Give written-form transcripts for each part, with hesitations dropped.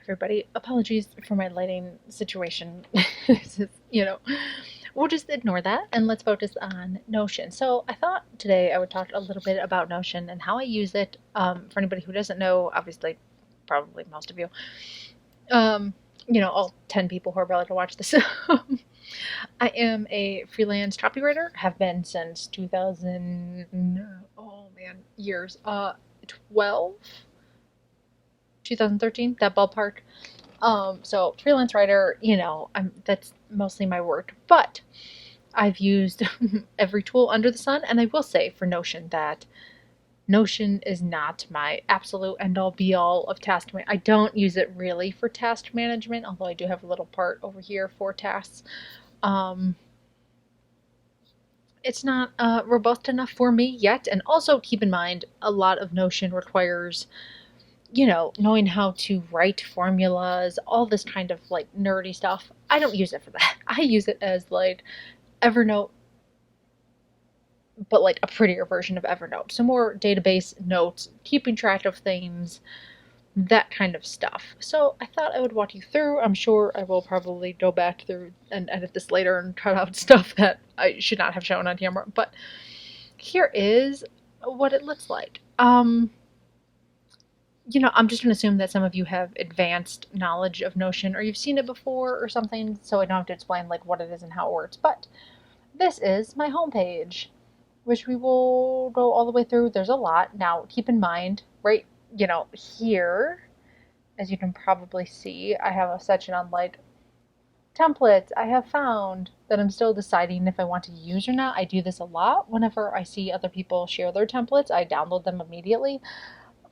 everybody. Apologies for my lighting situation. We'll just ignore that and let's focus on Notion. So I thought today I would talk a little bit about Notion and how I use it. For anybody who doesn't know, obviously, probably most of you, um, all 10 people who are about to watch this. I am a freelance copywriter, have been since 2000, oh man, years, 12, 2013, that ballpark. So freelance writer, that's mostly my work, but I've used every tool under the sun, and I will say for Notion that Notion is not my absolute end all be all of task management. I don't use it really for task management, although I do have a little part over here for tasks. Um, it's not robust enough for me yet, and also keep in mind a lot of Notion requires knowing how to write formulas, all this kind of like nerdy stuff. I don't use it for that. I use it as like Evernote, but like a prettier version of Evernote. So more database notes, keeping track of things, that kind of stuff. So I thought I would walk you through. I'm sure I will probably go back through and edit this later and cut out stuff that I should not have shown on camera. But here is what it looks like. I'm just going to assume that some of you have advanced knowledge of Notion or you've seen it before or something, so I don't have to explain like what it is and how it works. But this is my homepage, which we will go all the way through. There's a lot. Now, keep in mind, right, here, as you can probably see, I have a section on like templates I have found that I'm still deciding if I want to use or not. I do this a lot. Whenever I see other people share their templates, I download them immediately.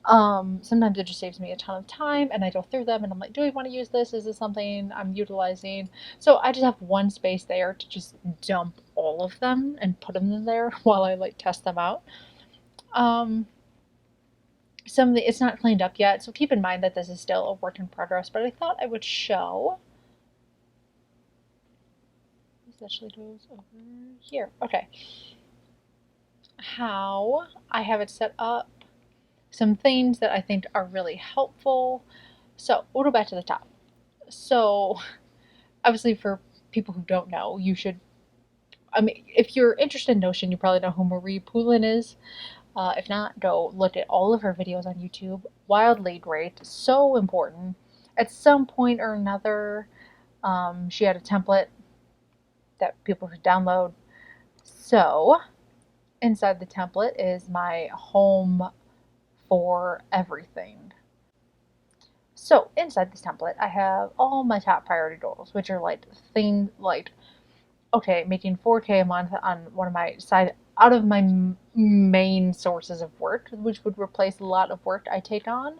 Sometimes it just saves me a ton of time and I go through them and I'm like, do I want to use this? Is this something I'm utilizing? So I just have one space there to just dump all of them and put them in there while I like test them out. It's not cleaned up yet, so keep in mind that this is still a work in progress, but I thought I would show. This actually goes over here. Okay. How I have it set up. Some things that I think are really helpful. So we'll go back to the top. So obviously for people who don't know, if you're interested in Notion, you probably know who Marie Poulin is. If not, go look at all of her videos on YouTube. Wildly great, so important. At some point or another, she had a template that people could download. So inside the template is my home for everything. So inside this template, I have all my top priority goals, which are like things like, okay, making 4K a month on one of my side out of my main sources of work, which would replace a lot of work I take on.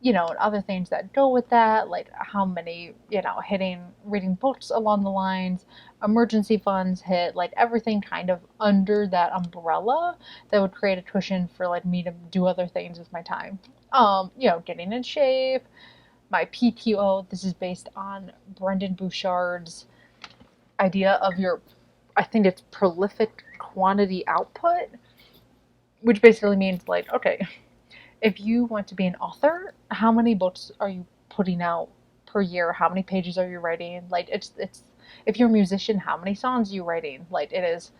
And other things that go with that, like how many, reading books along the lines, emergency funds hit, like everything kind of under that umbrella that would create a cushion for like me to do other things with my time. Getting in shape, my PTO. This is based on Brendan Bouchard's idea of I think it's prolific quantity output, which basically means like, okay, if you want to be an author, how many books are you putting out per year? How many pages are you writing? Like it's if you're a musician, how many songs are you writing? Like it is.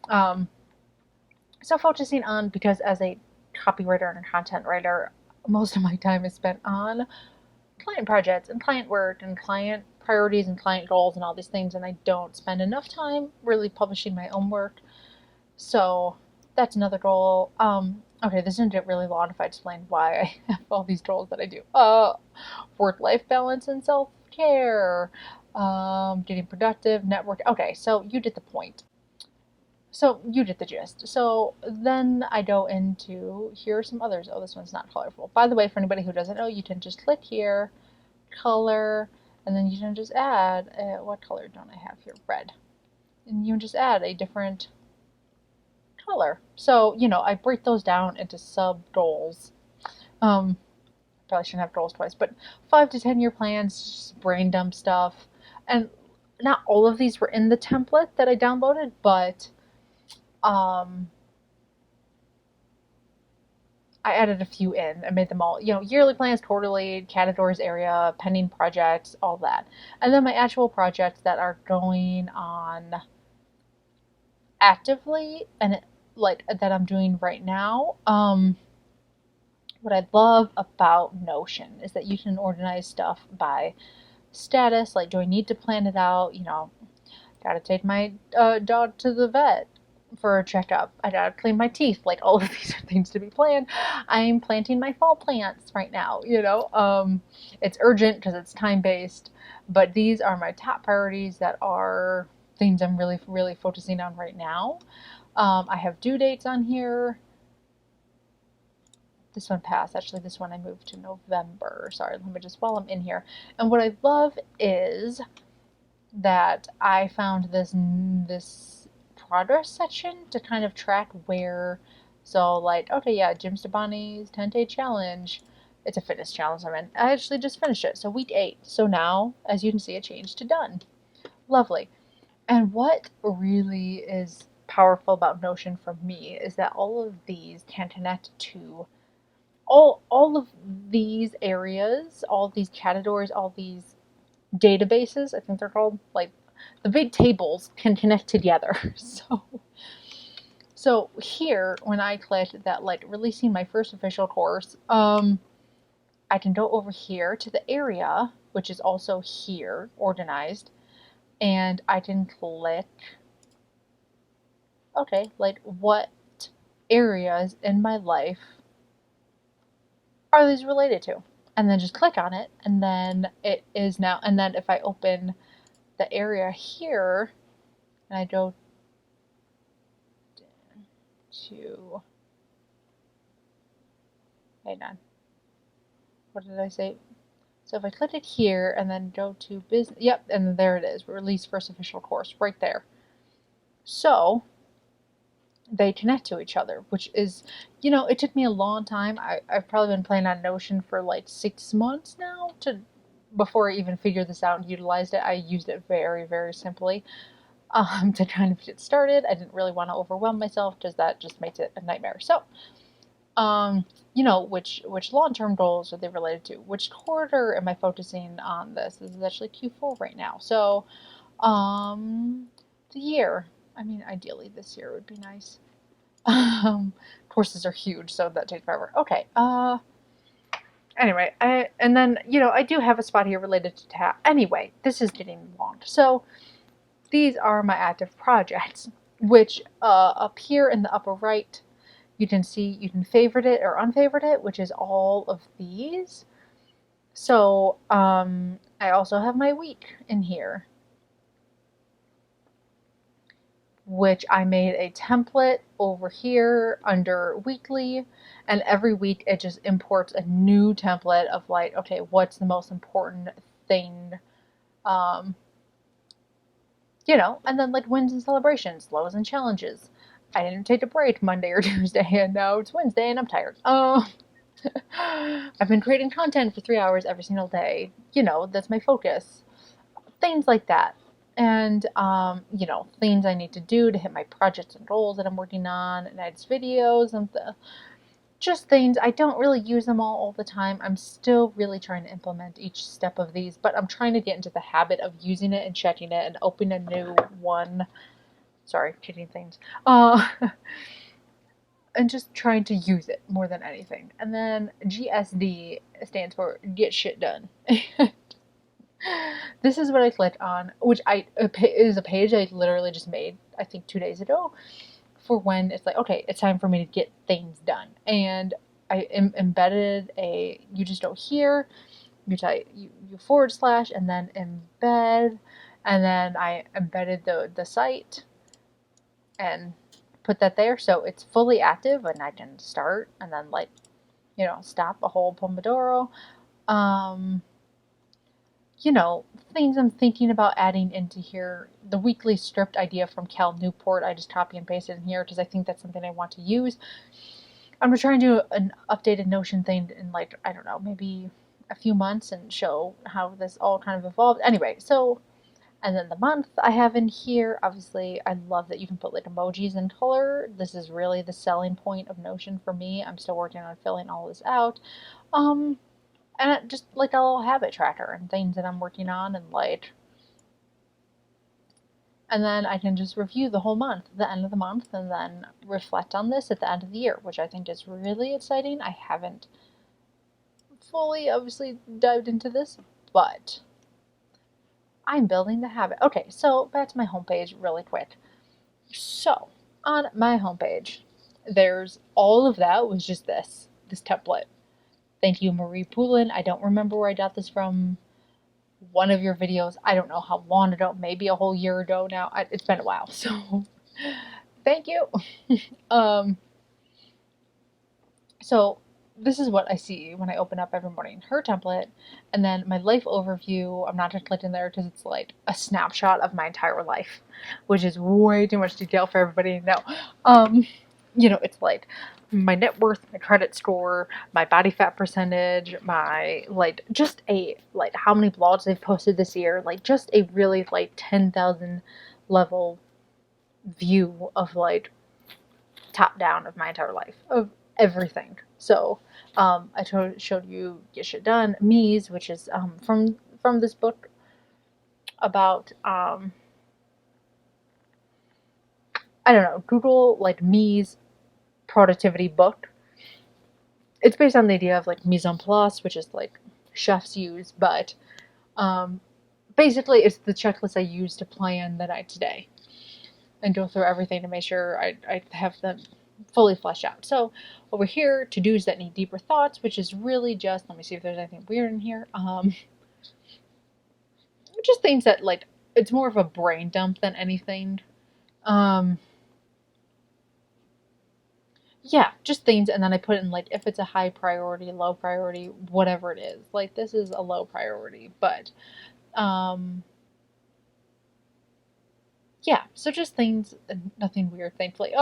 So focusing on, because as a copywriter and a content writer, most of my time is spent on client projects and client work and client priorities and client goals and all these things, and I don't spend enough time really publishing my own work. So that's another goal. Okay, this didn't get really long if I explain why I have all these goals that I do. Work-life balance and self-care, getting productive, network. Okay, so you get the point. So you get the gist. So then I go into, here are some others. Oh, this one's not colorful. By the way, for anybody who doesn't know, you can just click here, color, and then you can just add, what color don't I have here? Red. And you can just add a different color. So, I break those down into sub goals. Probably shouldn't have goals twice, but 5 to 10 year plans, just brain dump stuff. And not all of these were in the template that I downloaded, but I added a few in. I made them all, yearly plans, quarterly, categories, area, pending projects, all that. And then my actual projects that are going on actively and like that I'm doing right now. What I love about Notion is that you can organize stuff by status. Like, do I need to plan it out? Gotta take my dog to the vet for a checkup. I gotta clean my teeth. Like, all of these are things to be planned. I'm planting my fall plants right now. It's urgent because it's time based, but these are my top priorities that are things I'm really, really focusing on right now. I have due dates on here. This one passed. Actually, this one I moved to November. Sorry, let me just, while I'm in here. And what I love is that I found this progress section to kind of track where. So, like, okay, yeah, Jim Stabani's 10-day challenge. It's a fitness challenge. I actually just finished it. So week 8. So now, as you can see, it changed to done. Lovely. And what really is powerful about Notion for me is that all of these can connect to all of these areas, all of these categories, all these databases, I think they're called, like the big tables can connect together. So here, when I click that, like releasing my first official course, I can go over here to the area, which is also here organized, and I can click, okay, like what areas in my life are these related to? And then just click on it, and then it is now, and then if I open the area here, and I go to, hang on, what did I say? So if I click it here and then go to business, yep, and there it is, release first official course, right there. So they connect to each other, which is, it took me a long time. I've probably been playing on Notion for like 6 months now before I even figured this out and utilized it. I used it very, very simply to kind of get started. I didn't really want to overwhelm myself because that just makes it a nightmare. So, which long-term goals are they related to? Which quarter am I focusing on this? This is actually Q4 right now. So, the year. I mean, ideally this year would be nice. Courses are huge, so that takes forever. Okay. Anyway, and then I do have a spot here related to tab. Anyway, this is getting long. So these are my active projects, which up here in the upper right, you can see you can favorite it or unfavorite it, which is all of these. So I also have my week in here, which I made a template over here under weekly, and every week it just imports a new template of like, okay, what's the most important thing, um, and then like wins and celebrations, lows and challenges. I didn't take a break Monday or Tuesday, and now it's Wednesday and I'm tired. I've been creating content for 3 hours every single day. That's my focus. Things like that. And, things I need to do to hit my projects and goals that I'm working on, and edits videos, and just things. I don't really use them all the time. I'm still really trying to implement each step of these, but I'm trying to get into the habit of using it and checking it and opening a new one. Sorry, kicking things. And just trying to use it more than anything. And then GSD stands for Get Shit Done. This is what I clicked on, which is a page I literally just made, I think 2 days ago, for when it's like, okay, it's time for me to get things done. And I embedded you just go here, you type, you / and then embed, and then I embedded the site and put that there, so it's fully active and I can start and then stop a whole Pomodoro. Things I'm thinking about adding into here. The weekly script idea from Cal Newport, I just copy and pasted in here because I think that's something I want to use. I'm trying to do an updated Notion thing in I don't know, maybe a few months and show how this all kind of evolved. Anyway, so And then the month I have in here, obviously, I love that you can put like emojis and color. This is really the selling point of Notion for me. I'm still working on filling all this out. Um, and just like a little habit tracker and things that I'm working on and like, and then I can just review the whole month, the end of the month, and then reflect on this at the end of the year, which I think is really exciting. I haven't fully, obviously, dived into this, but I'm building the habit. Okay, so back to my homepage really quick. So on my homepage, there's all of that was just this template. Thank you, Marie Poulin. I don't remember where I got this from. One of your videos. I don't know how long ago, maybe a whole year ago now. It's been a while, so thank you. um, so this is what I see when I open up every morning. Her template, and then my life overview. I'm not just clicking there because it's like a snapshot of my entire life, which is way too much detail for everybody to know. It's like my net worth, my credit score, my body fat percentage, my like just a like how many blogs they've posted this year, like just a really like 10,000 level view of like top down of my entire life of everything. So I showed you Get Shit Done, Me's, which is from this book about I don't know, Google like Me's productivity book. It's based on the idea of like mise en place, which is like chefs use, but basically it's the checklist I use to plan the night today and go through everything to make sure I have them fully fleshed out. So over here, to-dos that need deeper thoughts, which is really just, let me see if there's anything weird in here. Just things that like, it's more of a brain dump than anything. Yeah, just things, and then I put in like if it's a high priority, low priority, whatever it is. Like this is a low priority, but um yeah, so just things, nothing weird, thankfully.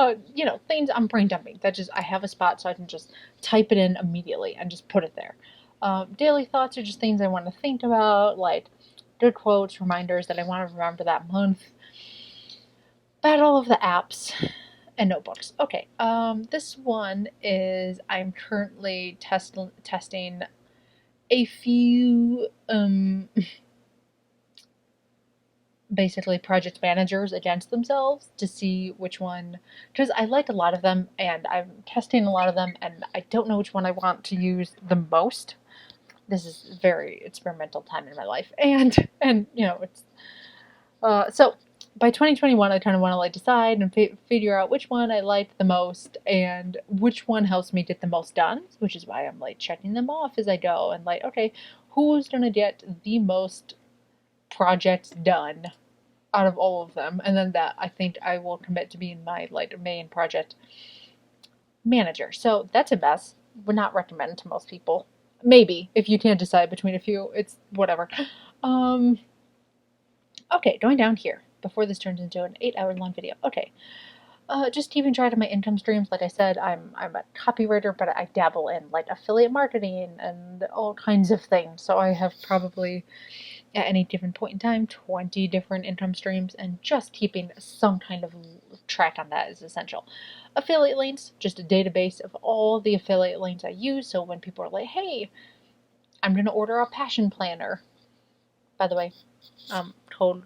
Things I'm brain dumping. That just I have a spot so I can just type it in immediately and just put it there. Daily thoughts are just things I want to think about, like good quotes, reminders that I want to remember that month. Battle of the apps and notebooks. Okay, this one is I'm currently testing a few basically project managers against themselves to see which one, because I like a lot of them and I'm testing a lot of them and I don't know which one I want to use the most. This is very experimental time in my life, and it's so by 2021 I kind of want to like decide and figure out which one I like the most and which one helps me get the most done, which is why I'm like checking them off as I go and like, okay, who's gonna get the most projects done out of all of them, and then that I think I will commit to being my like main project manager. So that's a mess. Would not recommend to most people. Maybe if you can't decide between a few, it's whatever. Um, okay, going down here before this turns into an 8 hour long video. Okay, just keeping track of my income streams. Like I said, I'm a copywriter, but I dabble in like affiliate marketing and all kinds of things. So I have probably at any given point in time 20 different income streams, and just keeping some kind of track on that is essential. Affiliate links, just a database of all the affiliate links I use, so when people are like, hey, I'm going to order a passion planner, by the way, code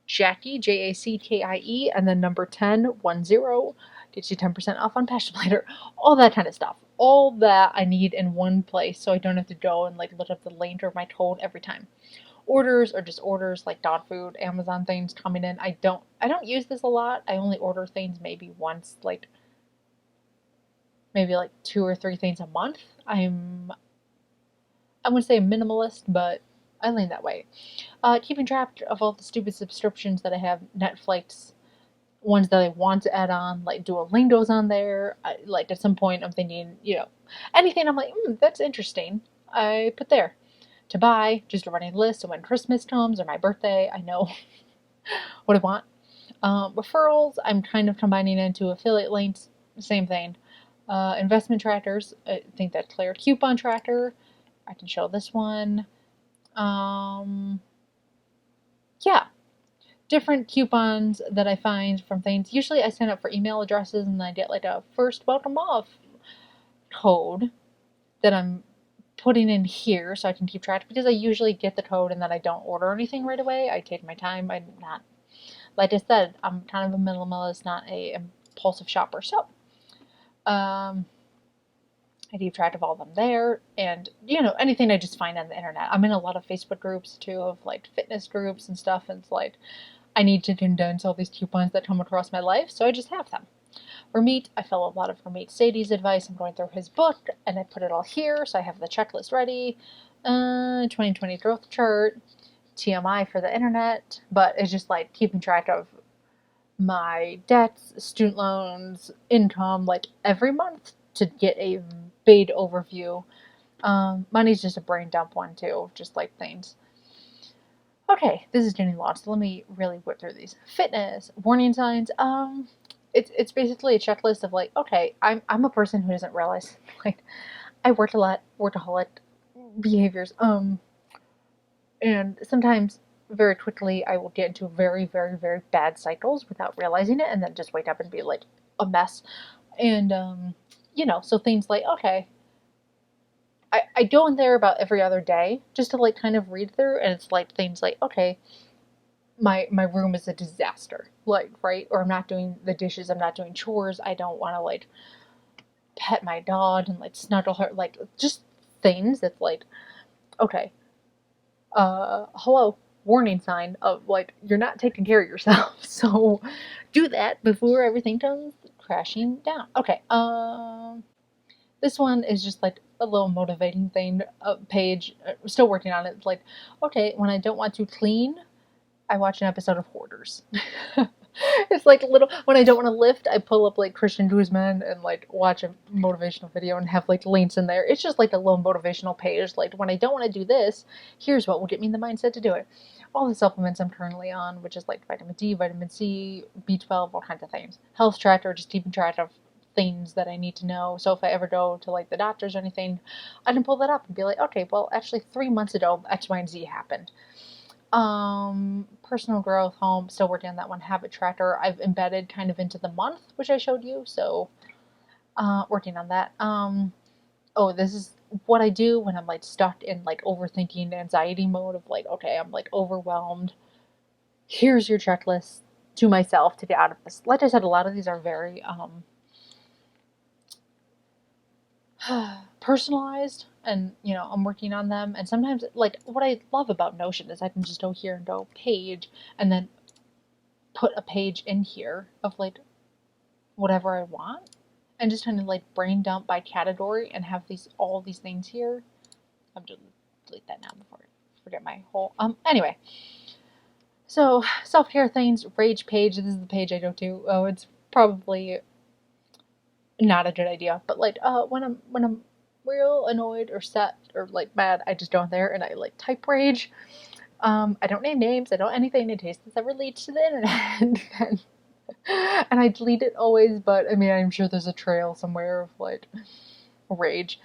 Jackie, Jackie, and then number 1010 gets you 10% off on passion planner, all that kind of stuff. All that I need in one place so I don't have to go and like look up the link or my code every time. Orders or just orders like dog food, Amazon things coming in. I don't use this a lot. I only order things maybe once, like maybe like 2 or 3 things a month. I wouldn't say a minimalist, but I lean that way. Keeping track of all the stupid subscriptions that I have, Netflix, ones that I want to add on, like Duolingo's on there. Like at some point I'm thinking, anything I'm like, that's interesting, I put there. To buy, just a running list, so when Christmas comes or my birthday, I know what I want. Referrals, I'm kind of combining into affiliate links, same thing. Investment trackers, I think that's clear. Coupon tracker, I can show this one. Yeah, different coupons that I find from things. Usually I sign up for email addresses and I get like a first welcome off code that I'm putting in here so I can keep track, because I usually get the code and then I don't order anything right away. I take my time. I'm not, like I said, I'm kind of a minimalist, not a impulsive shopper. So, I keep track of all of them there, and anything I just find on the internet. I'm in a lot of Facebook groups too, of like fitness groups and stuff, and it's like I need to condense all these coupons that come across my life, so I just have them. Ramit, I follow a lot of Ramit Sadie's advice. I'm going through his book, and I put it all here, so I have the checklist ready. 2020 growth chart, TMI for the internet, but it's just like keeping track of my debts, student loans, income, like every month to get a big overview. Money's just a brain dump one too, just like things. Okay, this is getting lost. Let me really whip through these. Fitness, warning signs. It's basically a checklist of like, okay, I'm a person who doesn't realize like I work a lot, workaholic behaviors. And sometimes very quickly I will get into very, very, very bad cycles without realizing it, and then just wake up and be like a mess. And so things like, okay, I go in there about every other day just to like kind of read through, and it's like things like, okay, my room is a disaster, like, right? Or I'm not doing the dishes, I'm not doing chores, I don't want to like pet my dog and like snuggle her, like just things that's like, okay, hello, warning sign of like you're not taking care of yourself. So do that before everything comes crashing down. Okay, this one is just like a little motivating thing, page. I'm still working on it. It's like, okay, when I don't want to clean, I watch an episode of Hoarders. It's like a little, when I don't want to lift, I pull up like Christian Guzman and like watch a motivational video and have like links in there. It's just like a little motivational page. Like, when I don't want to do this, here's what will get me in the mindset to do it. All the supplements I'm currently on, which is like vitamin D, vitamin C, B12, all kinds of things. Health tracker, just keeping track of things that I need to know. So if I ever go to like the doctors or anything, I can pull that up and be like, okay, well, actually 3 months ago, X, Y, and Z happened. Personal growth, home, still working on that one. Habit tracker, I've embedded kind of into the month, which I showed you, so working on that. This is what I do when I'm like stuck in like overthinking anxiety mode of like, okay, I'm like overwhelmed. Here's your checklist to myself to get out of this. Like I said, a lot of these are very personalized, and I'm working on them. And sometimes, like, what I love about Notion is I can just go here and go page and then put a page in here of like whatever I want, and just kind of like brain dump by category and have all these things here. I'm just delete that now before I forget my whole anyway. So self-care things, rage page, this is the page I go to. Oh, it's probably not a good idea, but like when I'm real annoyed or set or like mad, I just go in there and I like type rage. I don't name names, I don't anything in case this ever leads to the internet. And I delete it always, but I mean, I'm sure there's a trail somewhere of like rage.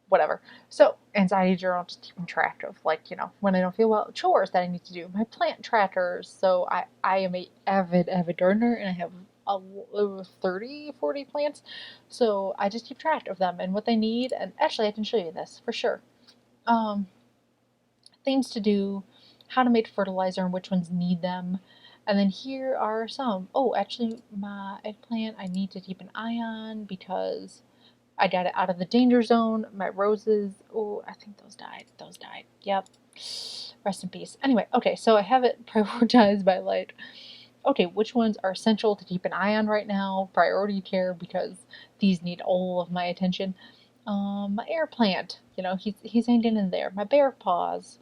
Whatever. So anxiety journal, just keeping track of like, when I don't feel well, chores that I need to do, my plant trackers. So I am a avid gardener, and I have 30-40 plants, so I just keep track of them and what they need. And actually I can show you this for sure. Things to do, how to make fertilizer and which ones need them. And then here are some. Oh, actually my eggplant I need to keep an eye on because I got it out of the danger zone. My roses, oh, I think those died. Yep, rest in peace. Anyway, okay, so I have it prioritized by like, okay, which ones are essential to keep an eye on right now, priority care, because these need all of my attention. My air plant, he's hanging in there. My bear paws.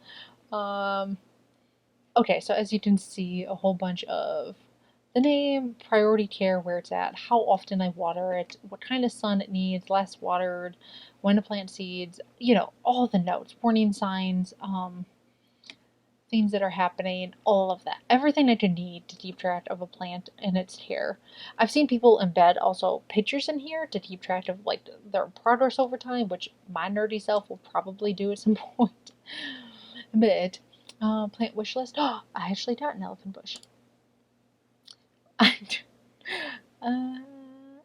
Okay, so as you can see, a whole bunch of the name, priority care, where it's at, how often I water it, what kind of sun it needs, last watered, when to plant seeds, all the notes, warning signs, things that are happening, all of that. Everything that you need to keep track of a plant and its care. I've seen people embed also pictures in here to keep track of like their progress over time, which my nerdy self will probably do at some point. But Plant wish list. Oh, I actually got an elephant bush. uh,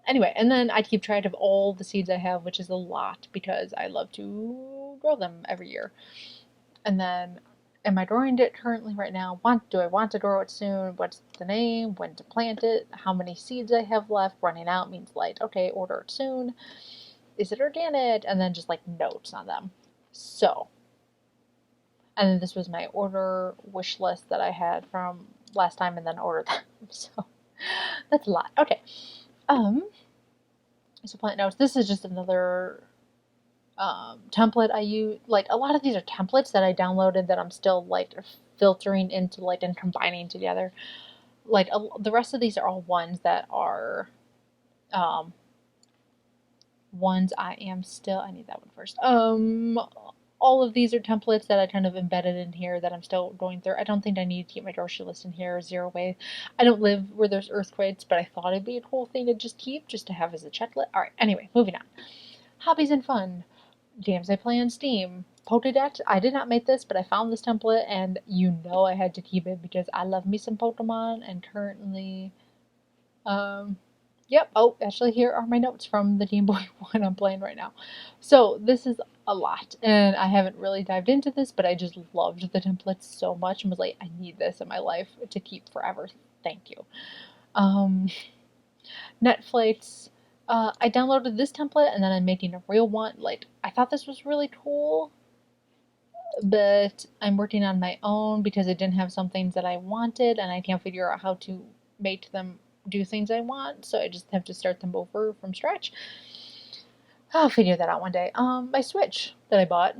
anyway, and then I keep track of all the seeds I have, which is a lot because I love to grow them every year. And then, am I growing it currently right now? Do I want to grow it soon? What's the name? When to plant it? How many seeds I have left? Running out means like, okay, order it soon. Is it organic? And then just like notes on them. So, and then this was my order wish list that I had from last time, and then ordered them. So that's a lot. Okay. So plant notes. This is just another template I use. Like a lot of these are templates that I downloaded that I'm still like filtering into like and combining together. Like the rest of these are all ones that are ones I am still. I need that one first. All of these are templates that I kind of embedded in here that I'm still going through. I don't think I need to keep my grocery list in here. Zero waste. I don't live where there's earthquakes, but I thought it'd be a cool thing to just keep, just to have as a checklist. All right. Anyway, moving on. Hobbies and fun. Games I play on Steam. Pokédex. I did not make this, but I found this template, and I had to keep it because I love me some Pokemon, and currently, yep. Oh, actually, here are my notes from the Game Boy one I'm playing right now. So this is a lot, and I haven't really dived into this, but I just loved the templates so much and was like, I need this in my life to keep forever. Thank you. Um, Netflix. I downloaded this template and then I'm making a real one. Like, I thought this was really cool, but I'm working on my own because I didn't have some things that I wanted and I can't figure out how to make them do things I want, so I just have to start them over from scratch. I'll figure that out one day. My Switch that I bought,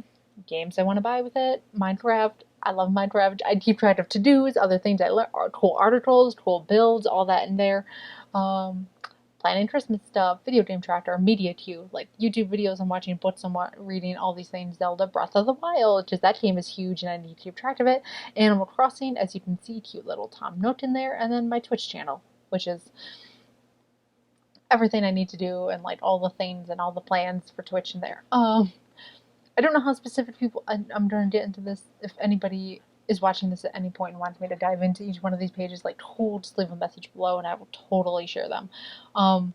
games I want to buy with it, Minecraft. I love Minecraft. I keep track of to-dos, other things I learn, cool articles, cool builds, all that in there. Um, Planning Christmas stuff, video game tracker, media queue, like YouTube videos I'm watching, books I'm reading, all these things. Zelda Breath of the Wild, because that game is huge and I need to keep track of it. Animal Crossing, as you can see, cute little Tom Nook in there, and then my Twitch channel, which is everything I need to do and like all the things and all the plans for Twitch in there. I don't know how specific people. I'm going to get into this. If anybody is watching this at any point and wants me to dive into each one of these pages, like, just leave a message below and I will totally share them. I'm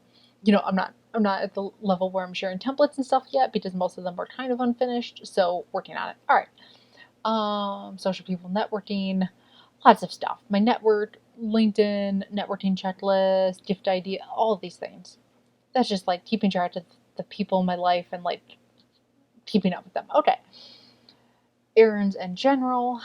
not at the level where I'm sharing templates and stuff yet because most of them are kind of unfinished. So working on it. All right. Social people networking, lots of stuff. My network, LinkedIn, networking checklist, gift idea, all of these things. That's just like keeping track of the people in my life and like keeping up with them. Okay. Errands in general.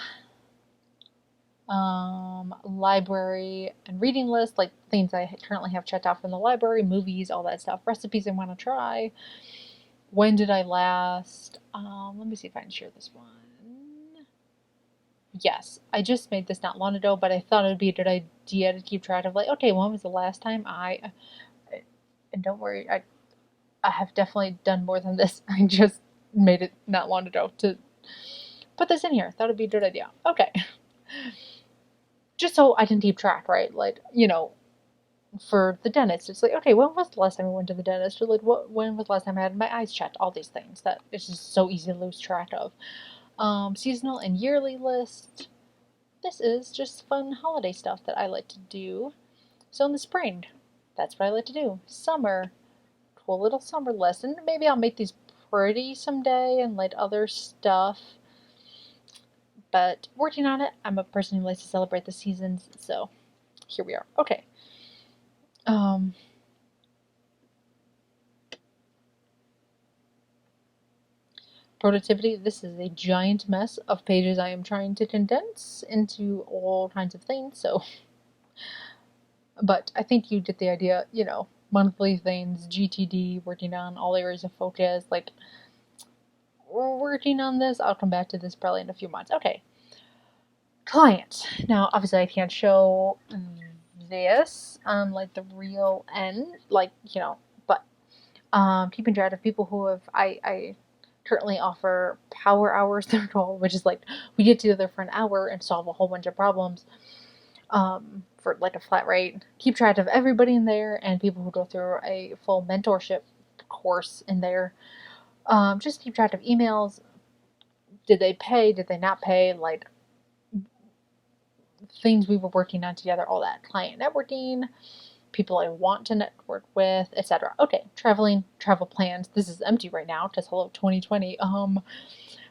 Library and reading list, like things I currently have checked out from the library, movies, all that stuff, recipes I want to try. When did I last? Let me see if I can share this one. Yes, I just made this not long ago, but I thought it would be a good idea to keep track of, like, okay, when was the last time and don't worry, I have definitely done more than this. I just made it not long ago to put this in here. Thought it'd be a good idea. Okay. Just so I can keep track, right? Like, for the dentist, it's like, okay, when was the last time I went to the dentist? Or like, when was the last time I had my eyes checked? All these things that it's just so easy to lose track of. Seasonal and yearly list. This is just fun holiday stuff that I like to do. So in the spring, that's what I like to do. Summer, cool little summer list. And maybe I'll make these pretty someday and like other stuff. But working on it, I'm a person who likes to celebrate the seasons, so here we are. Okay. Productivity. This is a giant mess of pages I am trying to condense into all kinds of things, so. But I think you get the idea, monthly things, GTD, working on all areas of focus, like, we're working on this. I'll come back to this probably in a few months. Okay. Clients. Now, obviously, I can't show this on, like, the real end, like, but keeping track of people who have, I currently offer power hours their goal, which is like we get together for an hour and solve a whole bunch of problems for like a flat rate. Keep track of everybody in there and people who go through a full mentorship course in there. Just keep track of emails. Did they pay? Did they not pay? Like, things we were working on together, all that client networking, people I want to network with, etc. Okay, travel plans. This is empty right now because hello 2020.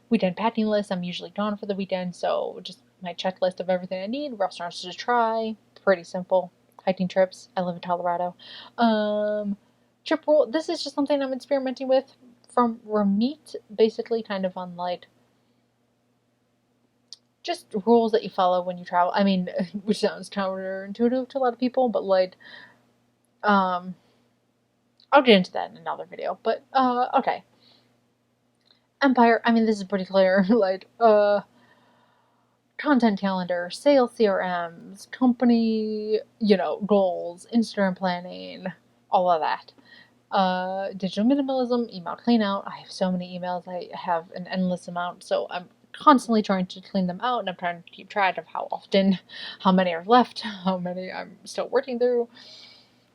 Weekend packing list. I'm usually gone for the weekend, so just my checklist of everything I need, restaurants to try. Pretty simple. Hiking trips. I live in Colorado. Trip rule. This is just something I'm experimenting with from Ramit, basically kind of on like just rules that you follow when you travel. I mean, which sounds counterintuitive to a lot of people, but like, um, I'll get into that in another video. But okay, Empire. I mean, this is pretty clear. Like, content calendar, sales CRMs, company, goals, Instagram planning, all of that. Digital minimalism, email clean out. I have so many emails. I have an endless amount, so I'm constantly trying to clean them out, and I'm trying to keep track of how often, how many are left, how many I'm still working through.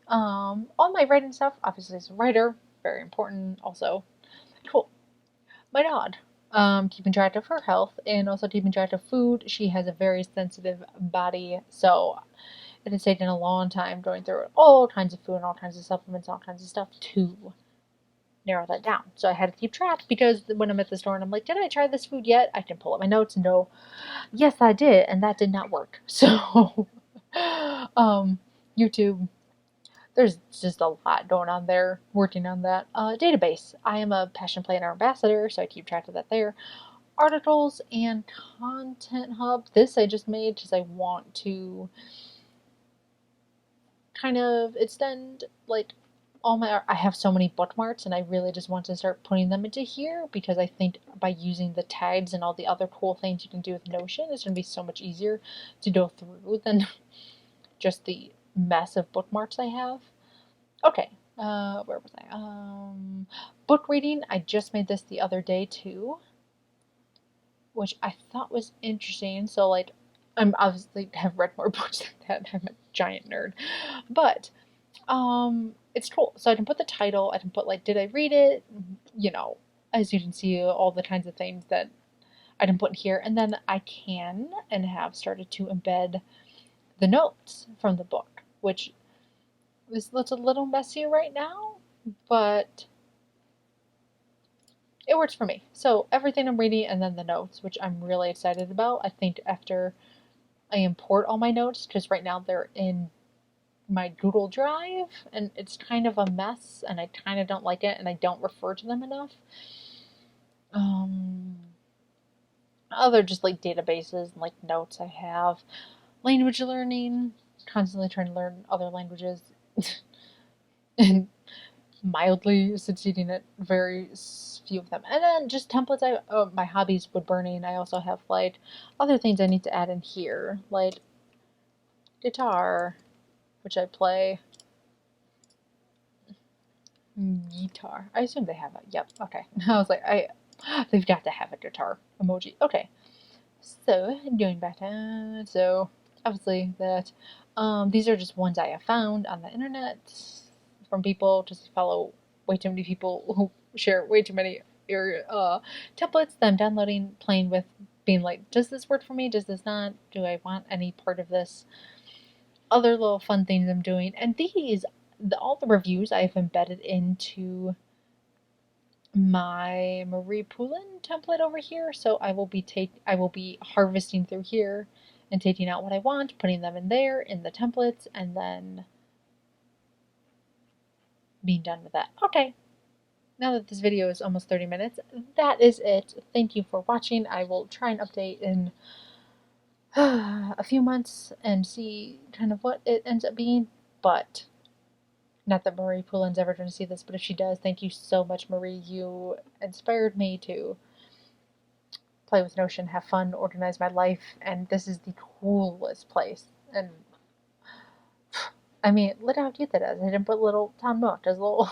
All my writing stuff, obviously as a writer, very important also. Cool. My dog. Keeping track of her health and also keeping track of food. She has a very sensitive body, so it has taken a long time going through all kinds of food and all kinds of supplements, all kinds of stuff to narrow that down. So I had to keep track because when I'm at the store and I'm like, did I try this food yet? I can pull up my notes and go, yes, I did, and that did not work. So, YouTube, there's just a lot going on there, working on that. Database. I am a Passion Planner ambassador, so I keep track of that there. Articles and Content Hub. This I just made because I want to kind of extend like I have so many bookmarks and I really just want to start putting them into here because I think by using the tags and all the other cool things you can do with Notion, it's going to be so much easier to go through than just the mess of bookmarks I have. Okay, where was I? Book reading. I just made this the other day too, which I thought was interesting. So like, I'm obviously have read more books than that. I'm a giant nerd, but it's cool. So I can put the title. I can put like, did I read it? As you can see, all the kinds of things that I can put in here, and then I can and have started to embed the notes from the book, which looks a little messy right now, but it works for me. So everything I'm reading and then the notes, which I'm really excited about. I think after I import all my notes, because right now they're in my Google Drive and it's kind of a mess and I kind of don't like it and I don't refer to them enough. Other just like databases and like notes I have. Language learning, constantly trying to learn other languages and mildly succeeding at very few of them. And then just templates. My hobbies, wood burning. I also have like other things I need to add in here, like guitar, which I play. Guitar. I assume they have it. Yep. Okay. I was like, they've got to have a guitar emoji. Okay. So going back to obviously that these are just ones I have found on the internet from people. Just follow way too many people who share way too many templates that I'm downloading, playing with, being like, does this work for me? Does this not? Do I want any part of this? Other little fun things I'm doing, and all the reviews I've embedded into my Marie Poulin template over here. So I will be harvesting through here and taking out what I want, putting them in there in the templates, and then being done with that. Okay. Now that this video is almost 30 minutes, that is it. Thank you for watching. I will try and update in a few months and see kind of what it ends up being, but not that Marie Poulin's ever going to see this, but if she does, thank you so much, Marie. You inspired me to play with Notion, have fun, organize my life, and this is the coolest place. And I mean, look how cute that is. I didn't put little Tom Nook as little.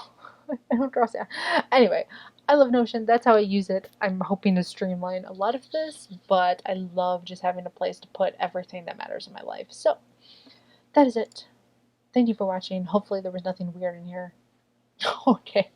I don't cross it. Anyway, I love Notion. That's how I use it. I'm hoping to streamline a lot of this, but I love just having a place to put everything that matters in my life. So that is it. Thank you for watching. Hopefully there was nothing weird in here. Okay.